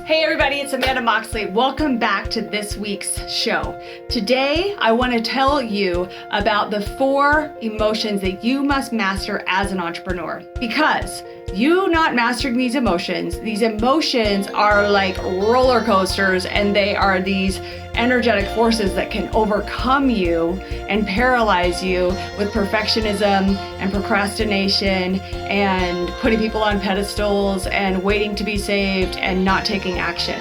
Hey everybody, it's Amanda Moxley. Welcome back to this week's show. Today, I want to tell you about the 4 emotions that you must master as an entrepreneur. Because you not mastering these emotions are like roller coasters, and they are these energetic forces that can overcome you and paralyze you with perfectionism and procrastination and putting people on pedestals and waiting to be saved and not taking action.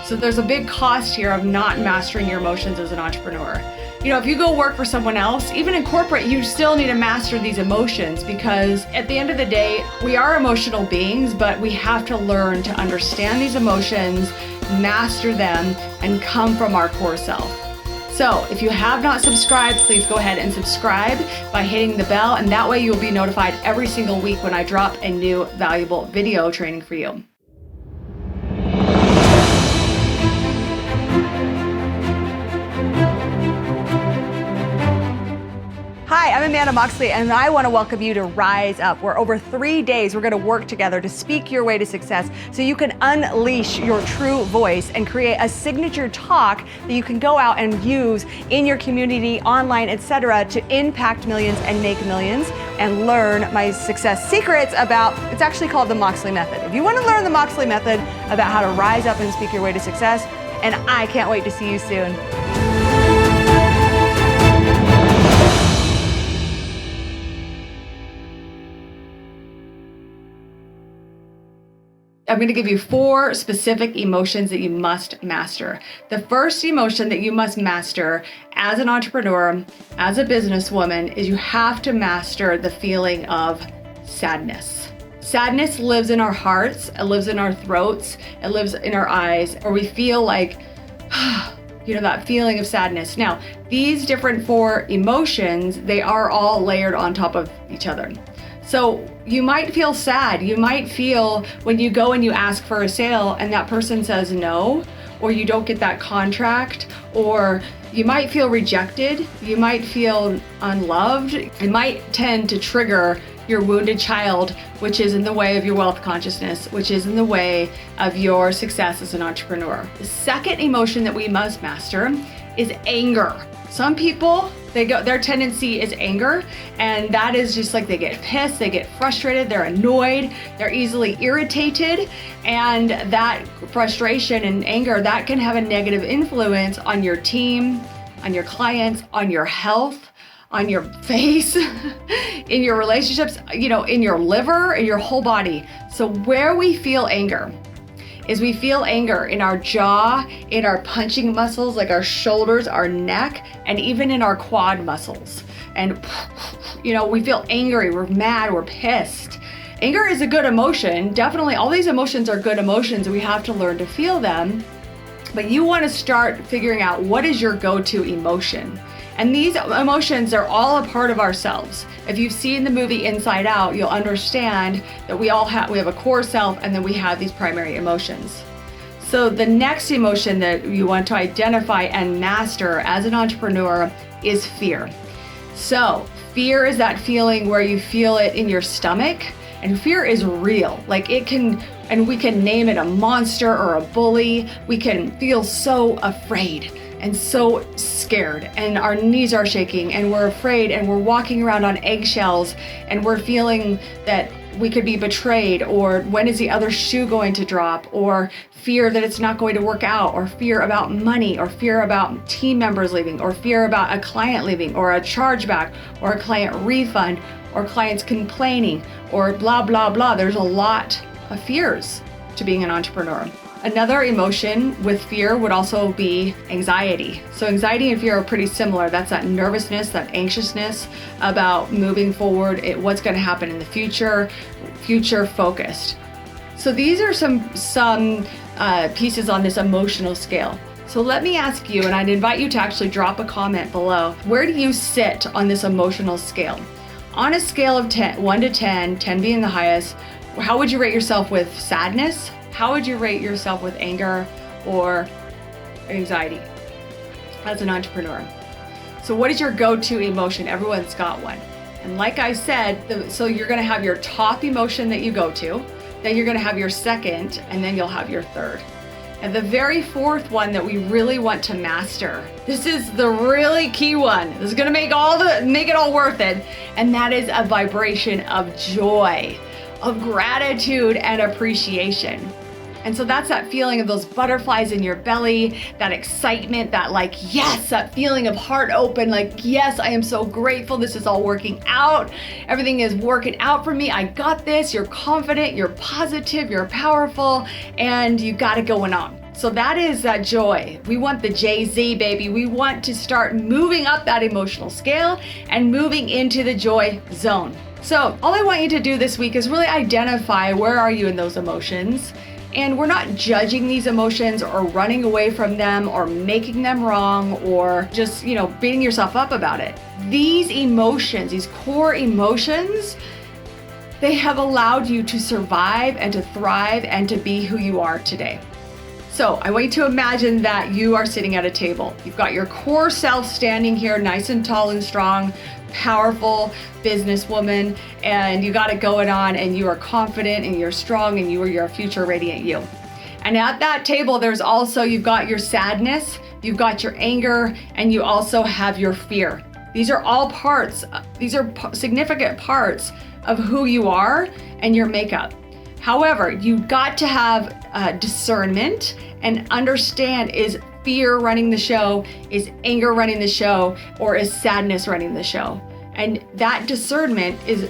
So there's a big cost here of not mastering your emotions as an entrepreneur. You know, if you go work for someone else, even in corporate, you still need to master these emotions, because at the end of the day, we are emotional beings, but we have to learn to understand these emotions, master them, and come from our core self. So if you have not subscribed, please go ahead and subscribe by hitting the bell, and that way you'll be notified every single week when I drop a new valuable video training for you. Hi, I'm Amanda Moxley, and I want to welcome you to Rise Up, where over 3 days we're going to work together to speak your way to success so you can unleash your true voice and create a signature talk that you can go out and use in your community, online, etc., to impact millions and make millions, and learn my success secrets about, it's actually called the Moxley Method. If you want to learn the Moxley Method about how to rise up and speak your way to success, and I can't wait to see you soon. I'm going to give you 4 specific emotions that you must master. The first emotion that you must master as an entrepreneur, as a businesswoman, is you have to master the feeling of sadness. Sadness lives in our hearts, it lives in our throats, it lives in our eyes, or we feel like, that feeling of sadness. Now, these different 4 emotions, they are all layered on top of each other. So you might feel sad. You might feel when you go and you ask for a sale and that person says no, or you don't get that contract, or you might feel rejected. You might feel unloved. It might tend to trigger your wounded child, which is in the way of your wealth consciousness, which is in the way of your success as an entrepreneur. The second emotion that we must master is anger. Some people, their tendency is anger, and that is just like they get pissed, they get frustrated, they're annoyed, they're easily irritated, and that frustration and anger, that can have a negative influence on your team, on your clients, on your health, on your face, in your relationships, in your liver, in your whole body. So where we feel anger is we feel anger in our jaw, in our punching muscles, like our shoulders, our neck, and even in our quad muscles. And, we feel angry, we're mad, we're pissed. Anger is a good emotion. Definitely, all these emotions are good emotions, and we have to learn to feel them. But you want to start figuring out what is your go-to emotion. And these emotions are all a part of ourselves. If you've seen the movie Inside Out, you'll understand that we have a core self, and then we have these primary emotions. So the next emotion that you want to identify and master as an entrepreneur is fear. So fear is that feeling where you feel it in your stomach, and fear is real. Like we can name it a monster or a bully. We can feel so afraid and so scared, and our knees are shaking, and we're afraid, and we're walking around on eggshells, and we're feeling that we could be betrayed, or when is the other shoe going to drop, or fear that it's not going to work out, or fear about money, or fear about team members leaving, or fear about a client leaving, or a chargeback, or a client refund, or clients complaining, or blah, blah, blah. There's a lot of fears to being an entrepreneur. Another emotion with fear would also be anxiety. So anxiety and fear are pretty similar. That's that nervousness, that anxiousness about moving forward, what's going to happen in the future focused. So these are some pieces on this emotional scale. So let me ask you, and I'd invite you to actually drop a comment below. Where do you sit on this emotional scale? On a scale of 1 to 10, 10 being the highest, how would you rate yourself with sadness? How would you rate yourself with anger or anxiety as an entrepreneur? So what is your go-to emotion? Everyone's got one. And like I said, so you're going to have your top emotion that you go to, then you're going to have your second, and then you'll have your third. And the very fourth one that we really want to master, this is the really key one. This is gonna make it all worth it. And that is a vibration of joy, of gratitude and appreciation. And so that's that feeling of those butterflies in your belly, that excitement, that like, yes, that feeling of heart open, like, yes, I am so grateful. This is all working out. Everything is working out for me. I got this. You're confident, you're positive, you're powerful, and you got it going on. So that is that joy. We want the Jay-Z, baby. We want to start moving up that emotional scale and moving into the joy zone. So all I want you to do this week is really identify where are you in those emotions. And we're not judging these emotions or running away from them or making them wrong or just, beating yourself up about it. These emotions, these core emotions, they have allowed you to survive and to thrive and to be who you are today. So I want you to imagine that you are sitting at a table. You've got your core self standing here, nice and tall and strong, powerful businesswoman, and you got it going on, and you are confident and you're strong and you are your future radiant you. And at that table, you've got your sadness, you've got your anger, and you also have your fear. These are all significant parts of who you are and your makeup. However, you've got to have discernment and understand, is fear running the show, is anger running the show, or is sadness running the show? And that discernment is,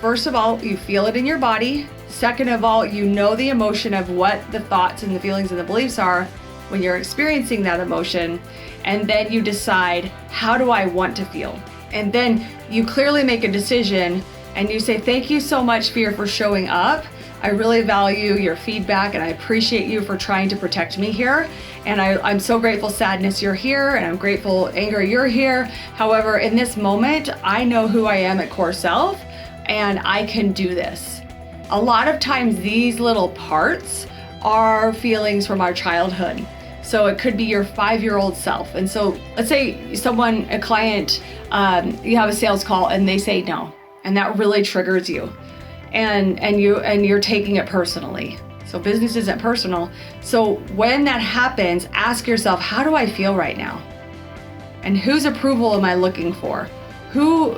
first of all, you feel it in your body. Second of all, you know the emotion of what the thoughts and the feelings and the beliefs are when you're experiencing that emotion. And then you decide, how do I want to feel? And then you clearly make a decision and you say, thank you so much, fear, for showing up. I really value your feedback and I appreciate you for trying to protect me here. And I'm so grateful, sadness, you're here, and I'm grateful, anger, you're here. However, in this moment, I know who I am at core self and I can do this. A lot of times these little parts are feelings from our childhood. So it could be your 5-year-old self. And so let's say a client, you have a sales call and they say no, and that really triggers you. And you're taking it personally. So business isn't personal. So when that happens, ask yourself, how do I feel right now? And whose approval am I looking for? Who,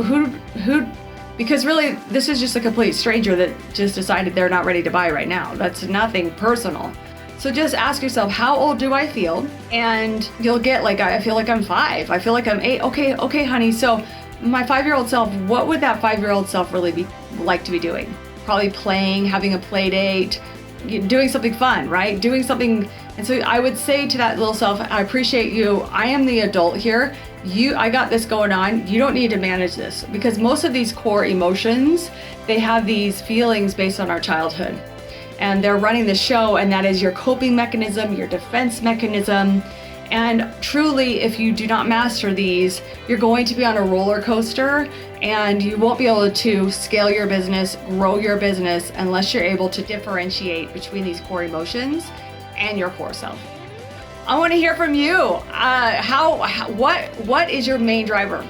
because really this is just a complete stranger that just decided they're not ready to buy right now. That's nothing personal. So just ask yourself, how old do I feel? And you'll get like, I feel like I'm 5. I feel like I'm 8. Okay, honey. So my 5-year-old self, what would that 5-year-old self really be like to be doing? Probably playing, having a play date, doing something fun, right? Doing something. And so I would say to that little self, I appreciate you. I am the adult here. I got this going on. You don't need to manage this, because most of these core emotions, they have these feelings based on our childhood, and they're running the show. And that is your coping mechanism, your defense mechanism. And truly, if you do not master these, you're going to be on a roller coaster and you won't be able to scale your business, grow your business, unless you're able to differentiate between these core emotions and your core self. I want to hear from you. What is your main driver?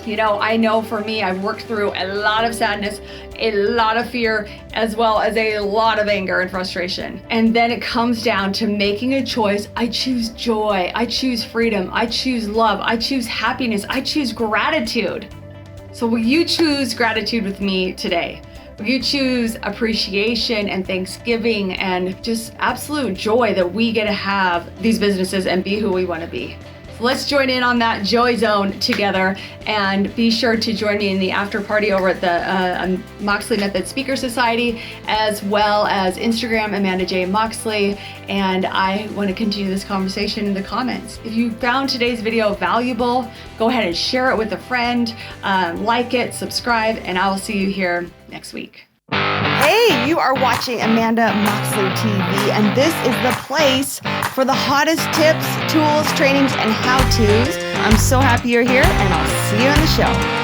I know for me, I've worked through a lot of sadness, a lot of fear, as well as a lot of anger and frustration. And then it comes down to making a choice. I choose joy. I choose freedom. I choose love. I choose happiness. I choose gratitude. So will you choose gratitude with me today? Will you choose appreciation and thanksgiving and just absolute joy that we get to have these businesses and be who we want to be? Let's join in on that joy zone together, and be sure to join me in the after party over at the Moxley Method Speaker Society, as well as Instagram, Amanda J. Moxley. And I want to continue this conversation in the comments. If you found today's video valuable, go ahead and share it with a friend, like it, subscribe, and I will see you here next week. Hey, you are watching Amanda Moxley TV, and this is the place for the hottest tips, tools, trainings, and how-tos. I'm so happy you're here, and I'll see you on the show.